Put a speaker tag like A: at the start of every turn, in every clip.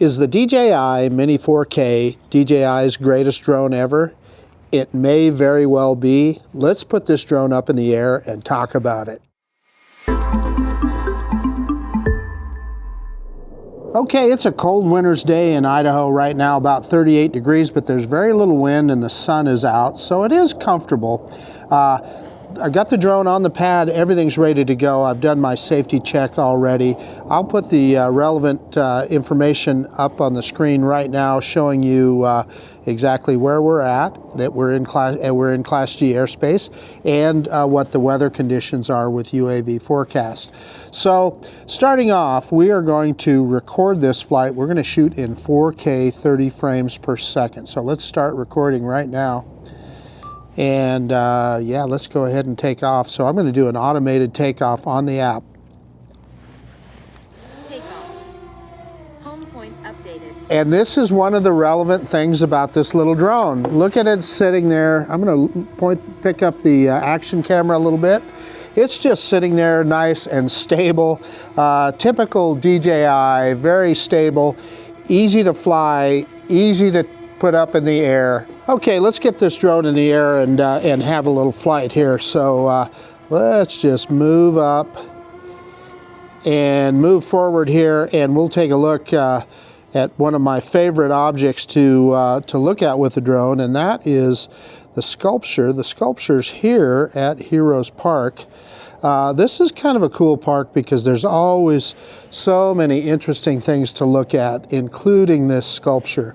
A: Is the DJI Mini 4K DJI's greatest drone ever? It may very well be. Let's put this drone up in the air and talk about it. Okay, it's a cold winter's day in Idaho right now, about 38 degrees, but there's very little wind and the sun is out, so it is comfortable. I've got the drone on the pad, everything's ready to go. I've done my safety check already. I'll put the relevant information up on the screen right now, showing you exactly where we're at, that we're in Class G airspace, and what the weather conditions are with UAV forecast. So starting off, we are going to record this flight. We're going to shoot in 4K 30 frames per second. So let's start recording right now. And yeah, let's go ahead and take off. So I'm going to do an automated takeoff on the app.
B: Takeoff. Home point updated.
A: And this is one of the relevant things about this little drone. Look at it sitting there. I'm going to pick up the action camera a little bit. It's just sitting there nice and stable. Typical DJI, very stable, easy to fly, easy to put up in the air. Okay, let's get this drone in the air and have a little flight here. So let's just move up and move forward here, and we'll take a look at one of my favorite objects to look at with the drone, and that is the sculpture. The sculpture's here at Heroes Park. This is kind of a cool park because there's always so many interesting things to look at, including this sculpture.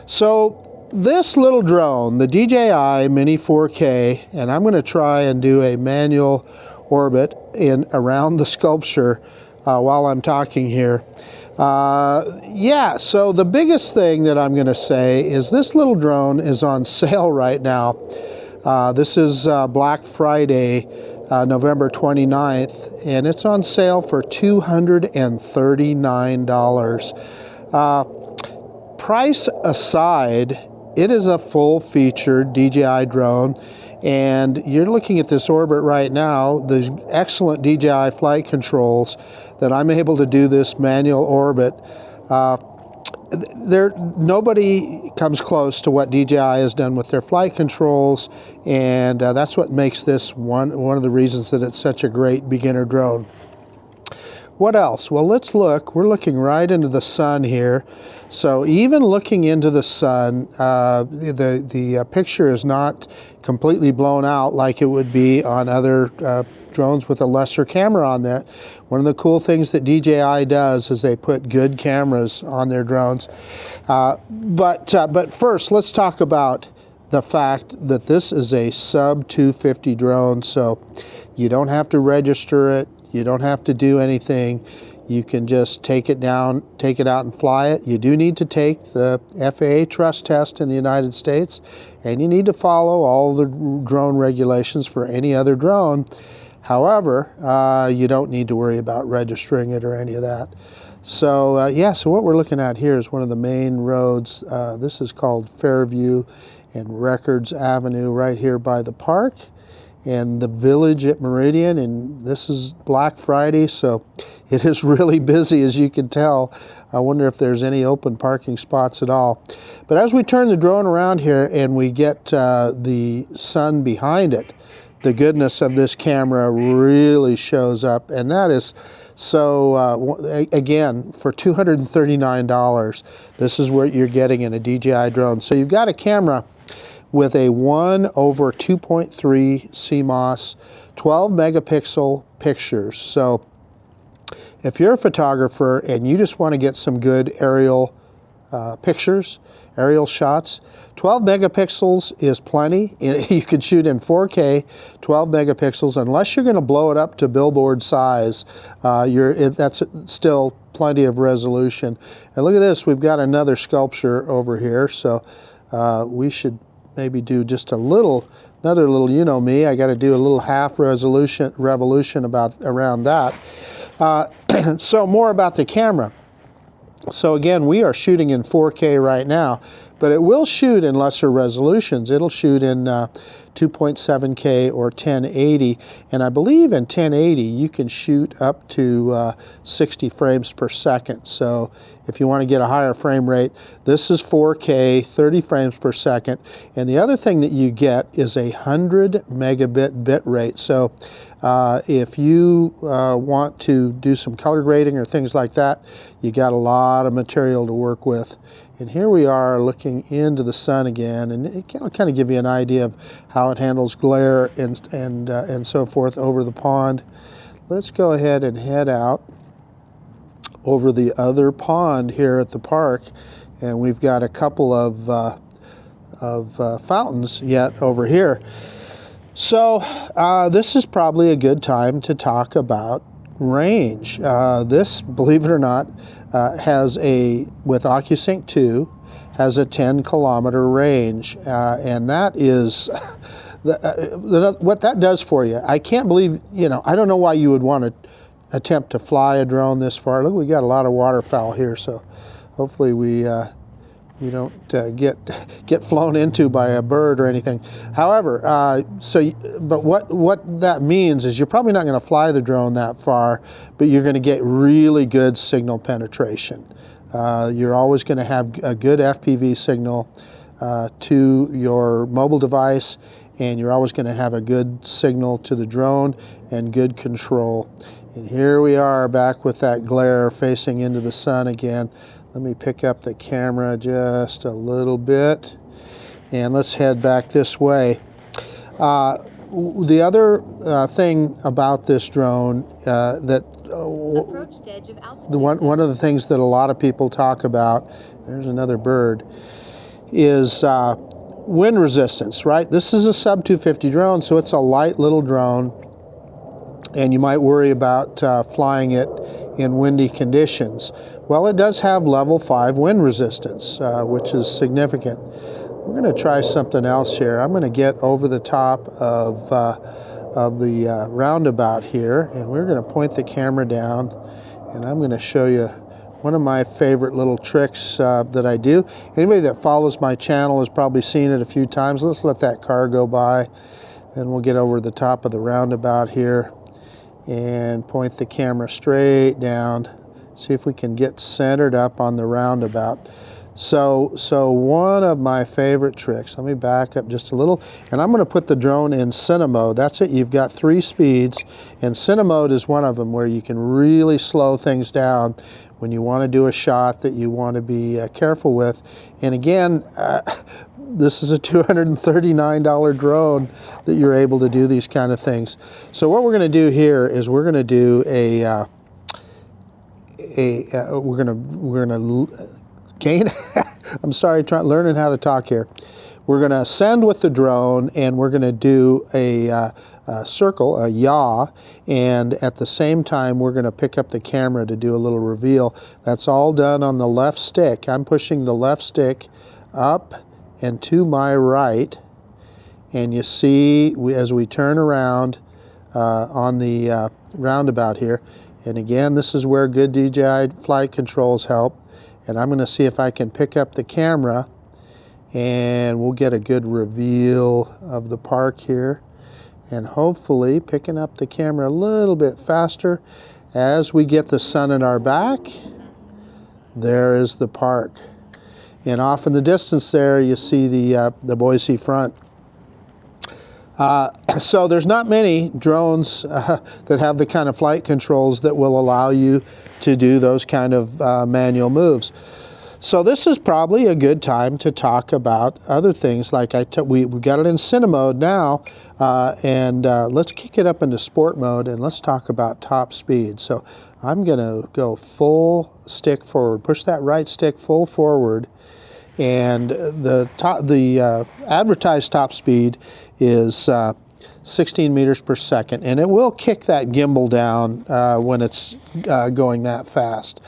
A: So this little drone, the DJI Mini 4K, and I'm going to try and do a manual orbit around the sculpture while I'm talking here. Yeah, so the biggest thing that I'm going to say is this little drone is on sale right now. This is Black Friday, November 29th, and it's on sale for $239. Price aside, it is a full-featured DJI drone, and you're looking at this orbit right now. There's excellent DJI flight controls that I'm able to do this manual orbit. Nobody comes close to what DJI has done with their flight controls, and that's what makes this one of the reasons that it's such a great beginner drone. What else? Well, let's look. We're looking right into the sun here. So even looking into the sun, the picture is not completely blown out like it would be on other drones with a lesser camera on that. One of the cool things that DJI does is they put good cameras on their drones. But first, let's talk about the fact that this is a sub 250 drone, so you don't have to register it. You don't have to do anything. You can just take it down, take it out and fly it. You do need to take the FAA trust test in the United States, and you need to follow all the drone regulations for any other drone. However, you don't need to worry about registering it or any of that. So yeah, so what we're looking at here is one of the main roads. This is called Fairview and Records Avenue right here by the park and the village at Meridian, and this is Black Friday, so it is really busy, as you can tell. I wonder if there's any open parking spots at all. But as we turn the drone around here and we get the sun behind it, the goodness of this camera really shows up, and that is so, again, for $239, this is what you're getting in a DJI drone. So you've got a camera with a 1/2.3 CMOS, 12 megapixel pictures. So if you're a photographer and you just want to get some good aerial pictures, aerial shots, 12 megapixels is plenty. You can shoot in 4K, 12 megapixels, unless you're going to blow it up to billboard size. That's still plenty of resolution. And look at this, we've got another sculpture over here, so we should maybe do just another little, you know me, I got to do a little half revolution around that. So more about the camera. So again, we are shooting in 4K right now, but it will shoot in lesser resolutions. It'll shoot in 2.7K or 1080, and I believe in 1080 you can shoot up to 60 frames per second. So if you want to get a higher frame rate, this is 4K, 30 frames per second. And the other thing that you get is a 100 megabit bit rate. So if you want to do some color grading or things like that, you got a lot of material to work with. And here we are looking into the sun again, and it can kind of give you an idea of how it handles glare and so forth over the pond. Let's go ahead and head out over the other pond here at the park, and we've got a couple of fountains yet over here. So this is probably a good time to talk about range. This, believe it or not, has with OcuSync 2, has a 10-kilometer range, and that is what that does for you. I can't believe, I don't know why you would want to attempt to fly a drone this far. Look, we got a lot of waterfowl here, so hopefully we don't get flown into by a bird or anything. However, but what that means is you're probably not going to fly the drone that far, but you're going to get really good signal penetration. You're always going to have a good FPV signal to your mobile device, and you're always going to have a good signal to the drone and good control. And here we are back with that glare facing into the sun again. Let me pick up the camera just a little bit, and let's head back this way. The other thing about this drone one of the things that a lot of people talk about, there's another bird, is wind resistance, right? This is a sub 250 drone, so it's a light little drone, and you might worry about flying it in windy conditions. Well, it does have level 5 wind resistance, which is significant. We're going to try something else here. I'm going to get over the top of the roundabout here, and we're going to point the camera down, and I'm going to show you one of my favorite little tricks that I do. Anybody that follows my channel has probably seen it a few times. Let's let that car go by, then we'll get over the top of the roundabout here and point the camera straight down. See if we can get centered up on the roundabout. So one of my favorite tricks, let me back up just a little, and I'm going to put the drone in Cine mode. That's it. You've got 3 speeds, and Cine mode is one of them where you can really slow things down when you want to do a shot that you want to be careful with. And again, this is a $239 drone that you're able to do these kind of things. So what we're going to do here is we're going to do we're going to gain I'm sorry, learning how to talk here. We're going to ascend with the drone, and we're going to do a circle, a yaw, and at the same time we're going to pick up the camera to do a little reveal. That's all done on the left stick. I'm pushing the left stick up and to my right, and you see as we turn around on the roundabout here, and again, this is where good DJI flight controls help. And I'm going to see if I can pick up the camera, and we'll get a good reveal of the park here. And hopefully picking up the camera a little bit faster as we get the sun in our back. There is the park. And off in the distance there, you see the Boise front. So there's not many drones that have the kind of flight controls that will allow you to do those kind of manual moves. So this is probably a good time to talk about other things. Like we got it in Cine mode now, and let's kick it up into sport mode, and let's talk about top speed. So I'm going to go full stick forward, push that right stick full forward, and the advertised top speed is 16 meters per second, and it will kick that gimbal down when it's going that fast.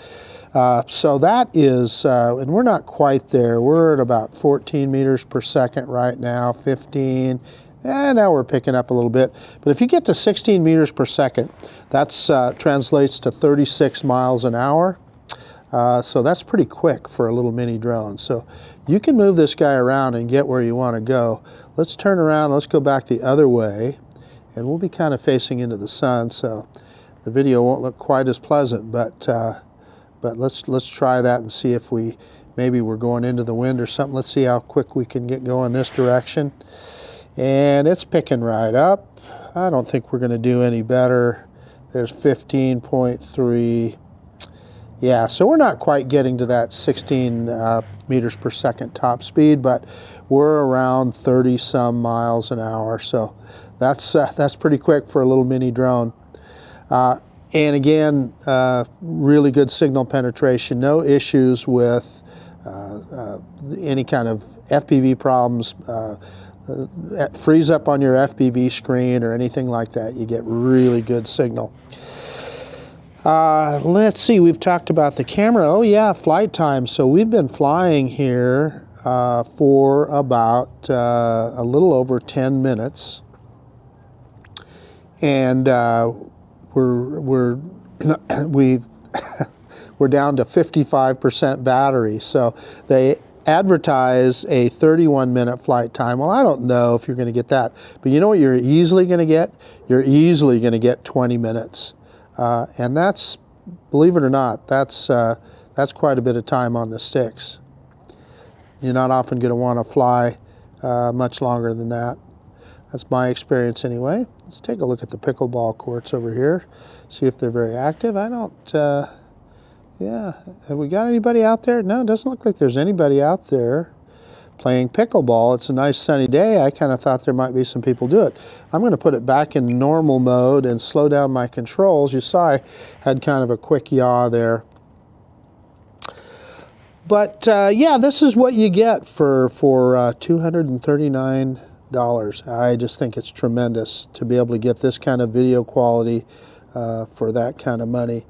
A: So that is, and we're not quite there. We're at about 14 meters per second right now, 15, and now we're picking up a little bit. But if you get to 16 meters per second, that translates to 36 miles an hour. So that's pretty quick for a little mini drone. So you can move this guy around and get where you want to go. Let's turn around, let's go back the other way, and we'll be kind of facing into the sun, so the video won't look quite as pleasant, but let's try that and see if maybe we're going into the wind or something. Let's see how quick we can get going this direction. And it's picking right up. I don't think we're going to do any better. There's 15.3. Yeah, so we're not quite getting to that 16 meters per second top speed, but we're around 30 some miles an hour. So that's pretty quick for a little mini drone. And again, really good signal penetration. No issues with any kind of FPV problems. Freeze up on your FPV screen or anything like that. You get really good signal. Let's see, we've talked about the camera. Oh yeah, flight time. So we've been flying here for about a little over 10 minutes. And we're down to 55% battery. So they advertise a 31-minute flight time. Well, I don't know if you're going to get that, but you know what you're easily going to get? You're easily going to get 20 minutes. And that's, believe it or not, that's quite a bit of time on the sticks. You're not often going to want to fly much longer than that. That's my experience anyway. Let's take a look at the pickleball courts over here, see if they're very active. I don't, yeah, have we got anybody out there? No, it doesn't look like there's anybody out there playing pickleball. It's a nice sunny day. I kind of thought there might be some people do it. I'm going to put it back in normal mode and slow down my controls. You saw I had kind of a quick yaw there. But yeah, this is what you get for $239. I just think it's tremendous to be able to get this kind of video quality for that kind of money.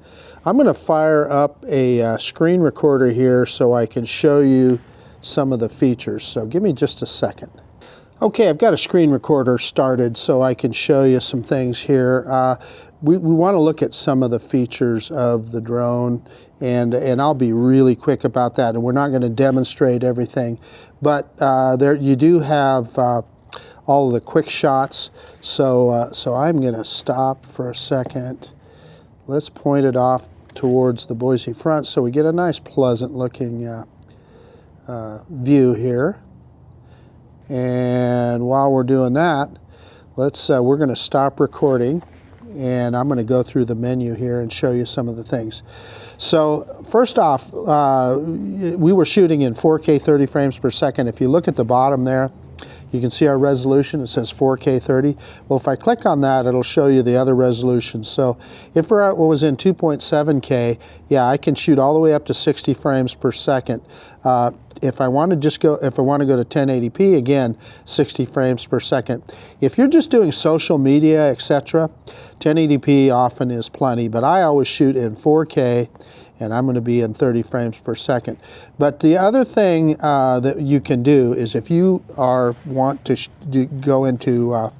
A: I'm going to fire up a screen recorder here so I can show you some of the features. So give me just a second. Okay, I've got a screen recorder started so I can show you some things here. We want to look at some of the features of the drone, and I'll be really quick about that. And we're not going to demonstrate everything, but there you do have all of the quick shots. So I'm going to stop for a second. Let's point it off towards the Boise front so we get a nice pleasant looking view here. And while we're doing that, we're going to stop recording, and I'm going to go through the menu here and show you some of the things. So first off, we were shooting in 4K 30 frames per second. If you look at the bottom there, you can see our resolution. It says 4K 30. Well, if I click on that, it'll show you the other resolutions. So if it was in 2.7K, yeah, I can shoot all the way up to 60 frames per second. If I want to go to 1080p, again, 60 frames per second. If you're just doing social media, etc., 1080p often is plenty, but I always shoot in 4K, and I'm going to be in 30 frames per second. But the other thing that you can do is if you want to go into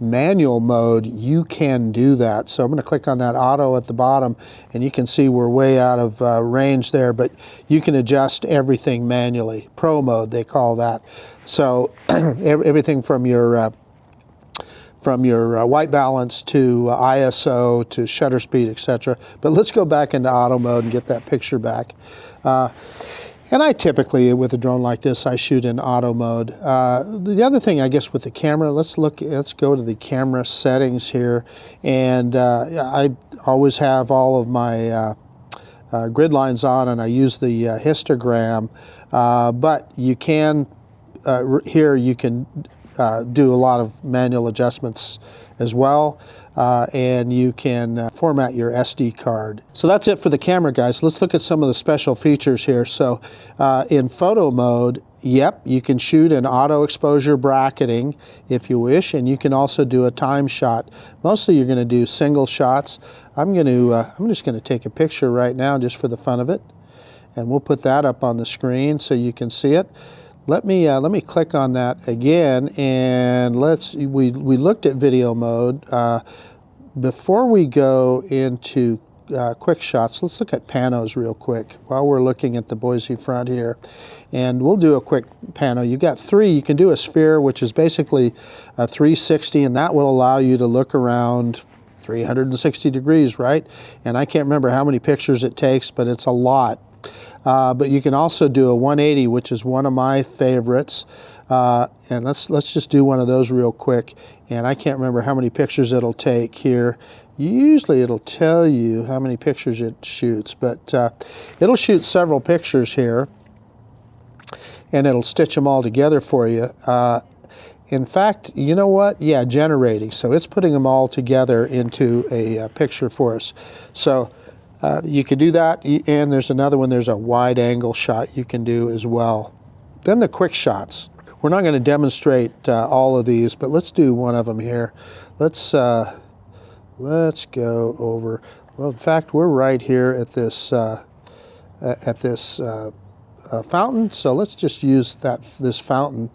A: manual mode, you can do that. So I'm going to click on that auto at the bottom, and you can see we're way out of range there, but you can adjust everything manually. Pro mode, they call that. So everything from your white balance to ISO to shutter speed, etc. But let's go back into auto mode and get that picture back. And I typically, with a drone like this, I shoot in auto mode. The other thing, I guess, with the camera, let's go to the camera settings here. And I always have all of my grid lines on, and I use the histogram. But you can, here you can do a lot of manual adjustments as well. And you can format your SD card. So that's it for the camera, guys. Let's look at some of the special features here. So in photo mode, yep, you can shoot in auto exposure bracketing if you wish, and you can also do a time shot. Mostly you're going to do single shots. I'm just going to take a picture right now just for the fun of it, and we'll put that up on the screen so you can see it. Let me click on that again, and we looked at video mode. Before we go into Quickshots. Let's look at Panos real quick while we're looking at the Boise front here. And we'll do a quick Pano. You've got three. You can do a sphere, which is basically a 360, and that will allow you to look around 360 degrees, right? And I can't remember how many pictures it takes, but it's a lot. But you can also do a 180, which is one of my favorites. And let's just do one of those real quick. And I can't remember how many pictures it'll take here. Usually it'll tell you how many pictures it shoots, but it'll shoot several pictures here, and it'll stitch them all together for you. In fact, you know what? Yeah, generating. So it's putting them all together into a picture for us. So you could do that, and there's another one. There's a wide angle shot you can do as well. Then the quick shots. We're not going to demonstrate all of these, but let's do one of them here. Let's go over. Well, in fact, we're right here at this fountain. So let's just use this fountain.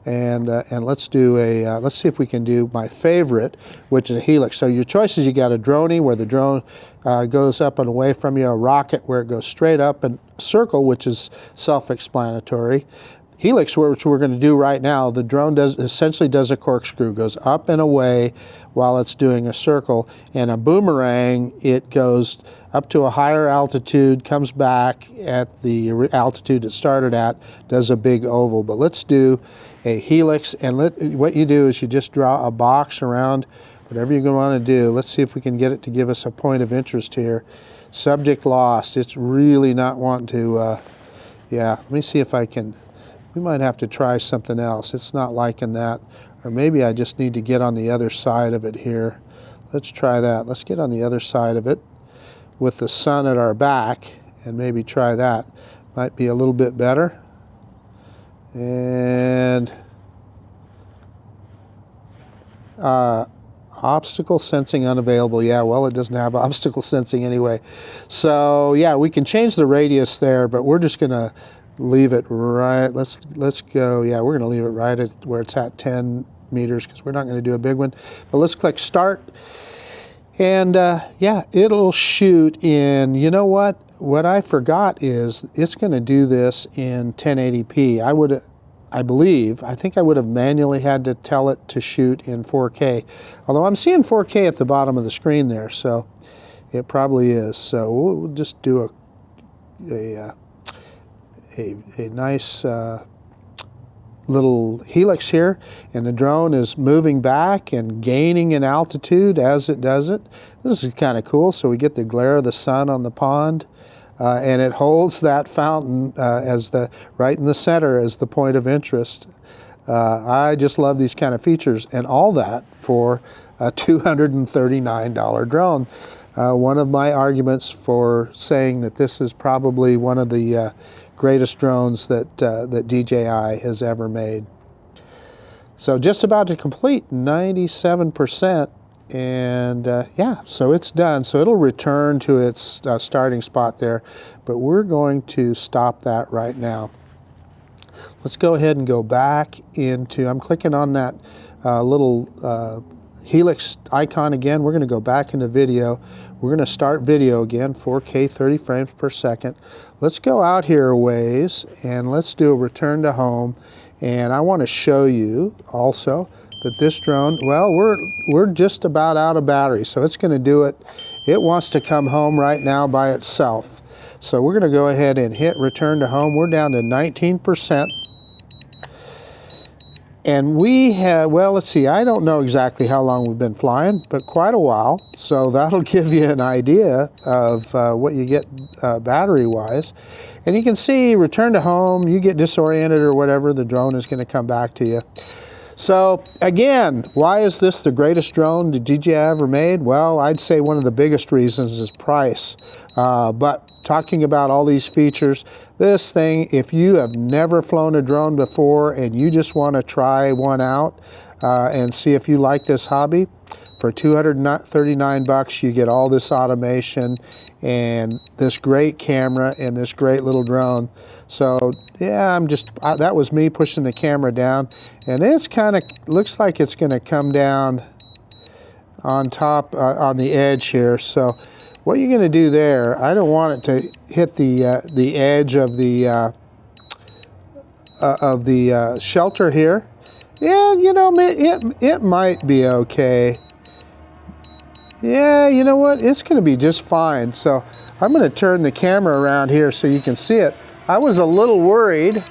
A: And let's do a, let's see if we can do my favorite, which is a helix. So your choices, you got a droney where the drone goes up and away from you, a rocket where it goes straight up, and circle, which is self-explanatory. Helix, which we're going to do right now, the drone essentially does a corkscrew, goes up and away while it's doing a circle, and a boomerang, it goes up to a higher altitude, comes back at the altitude it started at, does a big oval. But let's do a helix, and what you do is you just draw a box around whatever you're going to want to do. Let's see if we can get it to give us a point of interest here. Subject lost. It's really not wanting to, yeah, let me see if I can. We might have to try something else. It's not liking that. Or maybe I just need to get on the other side of it here. Let's try that. Let's get on the other side of it with the sun at our back and maybe try that. Might be a little bit better. And obstacle sensing unavailable. Yeah, well, it doesn't have obstacle sensing anyway. So yeah, we can change the radius there, but we're just gonna leave it right. Let's go. Yeah, we're gonna leave it right at where it's at 10 meters because we're not gonna do a big one. But let's click start. And yeah, it'll shoot in, you know what? What I forgot is it's going to do this in 1080p. I think I would have manually had to tell it to shoot in 4K. Although I'm seeing 4K at the bottom of the screen there, so it probably is. So we'll just do a nice little helix here, and the drone is moving back and gaining in altitude as it does it. This is kind of cool. So we get the glare of the sun on the pond, and it holds that fountain right in the center as the point of interest. I just love these kind of features, and all that for a $239 drone. One of my arguments for saying that this is probably one of the greatest drones that DJI has ever made. So just about to complete, 97%, and yeah, so it's done. So it'll return to its starting spot there, but we're going to stop that right now. Let's go ahead and go back into, I'm clicking on that little helix icon again. We're going to go back into video. We're going to start video again, 4K 30 frames per second. Let's go out here a ways and let's do a return to home. And I want to show you also that this drone, well, we're just about out of battery, so it's going to do it. It wants to come home right now by itself. So we're going to go ahead and hit return to home. We're down to 19%. And we have, well, let's see, I don't know exactly how long we've been flying, but quite a while. So that'll give you an idea of what you get battery-wise. And you can see, return to home, you get disoriented or whatever, the drone is going to come back to you. So again, why is this the greatest drone that DJI ever made? Well, I'd say one of the biggest reasons is price. But talking about all these features, this thing, if you have never flown a drone before and you just want to try one out and see if you like this hobby, for $239 you get all this automation and this great camera and this great little drone. So yeah, that was me pushing the camera down, and it's kind of looks like it's going to come down on top on the edge here. So what you're going to do there, I don't want it to hit the edge of the shelter here. Yeah, you know, it might be okay. Yeah, you know what? It's going to be just fine. So I'm going to turn the camera around here so you can see it. I was a little worried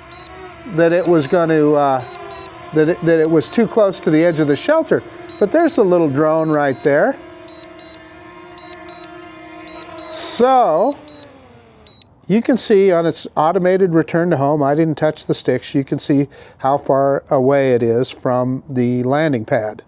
A: that it was going to that it was too close to the edge of the shelter, but there's a little drone right there. So you can see on its automated return to home, I didn't touch the sticks. You can see how far away it is from the landing pad.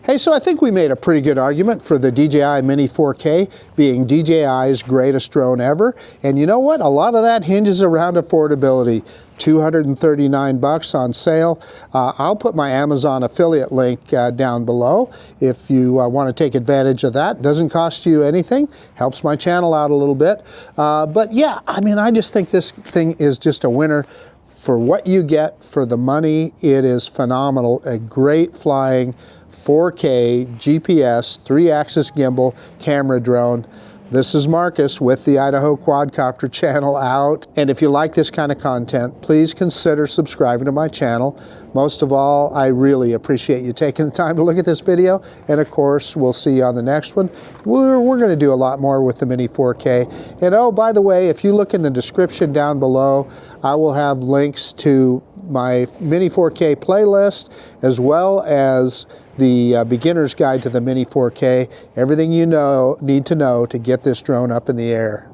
A: Hey, so I think we made a pretty good argument for the DJI Mini 4K being DJI's greatest drone ever. And you know what? A lot of that hinges around affordability. $239 on sale. I'll put my Amazon affiliate link down below if you want to take advantage of that. Doesn't cost you anything, helps my channel out a little bit. But yeah, I mean, I just think this thing is just a winner. For what you get for the money, it is phenomenal. A great flying 4K GPS 3-axis gimbal camera drone. This is Marcus with the Idaho Quadcopter channel out. And if you like this kind of content, please consider subscribing to my channel. Most of all, I really appreciate you taking the time to look at this video. And of course, we'll see you on the next one. We're going to do a lot more with the Mini 4K. And oh, by the way, if you look in the description down below, I will have links to my Mini 4K playlist, as well as the beginner's guide to the Mini 4K, everything you need to know to get this drone up in the air.